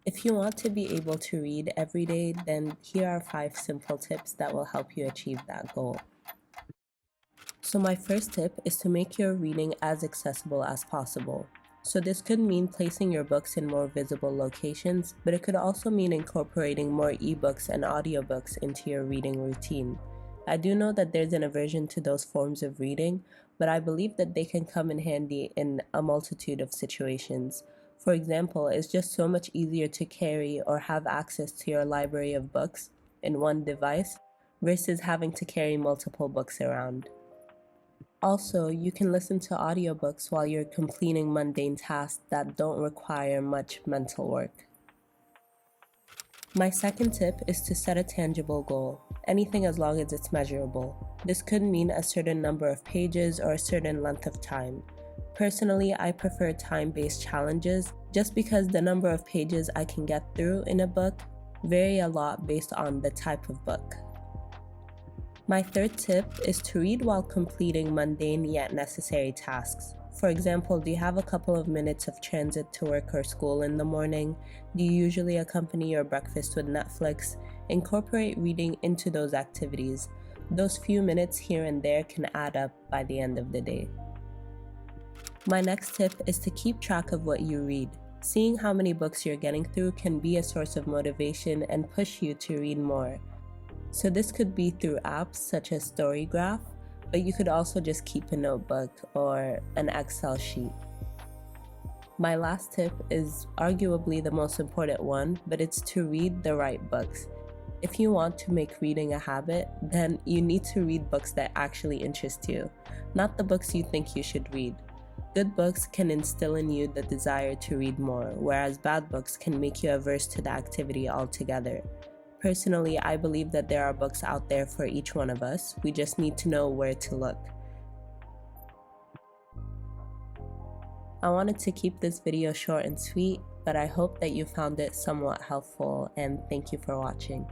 If you want to be able to read every day, then here are 5 simple tips that will help you achieve that goal. So my first tip is to make your reading as accessible as possible. So this could mean placing your books in more visible locations, but it could also mean incorporating more ebooks and audiobooks into your reading routine. I do know that there's an aversion to those forms of reading, but I believe that they can come in handy in a multitude of situations. For example, it's just so much easier to carry or have access to your library of books in one device versus having to carry multiple books around. Also, you can listen to audiobooks while you're completing mundane tasks that don't require much mental work. My second tip is to set a tangible goal, anything as long as it's measurable. This could mean a certain number of pages or a certain length of time. Personally, I prefer time-based challenges just because the number of pages I can get through in a book vary a lot based on the type of book. My third tip is to read while completing mundane yet necessary tasks. For example, do you have a couple of minutes of transit to work or school in the morning? Do you usually accompany your breakfast with Netflix? Incorporate reading into those activities. Those few minutes here and there can add up by the end of the day. My next tip is to keep track of what you read. Seeing how many books you're getting through can be a source of motivation and push you to read more. So this could be through apps such as Storygraph, but you could also just keep a notebook or an Excel sheet. My last tip is arguably the most important one, but it's to read the right books. If you want to make reading a habit, then you need to read books that actually interest you, not the books you think you should read. Good books can instill in you the desire to read more, whereas bad books can make you averse to the activity altogether. Personally, I believe that there are books out there for each one of us. We just need to know where to look. I wanted to keep this video short and sweet, but I hope that you found it somewhat helpful, and thank you for watching.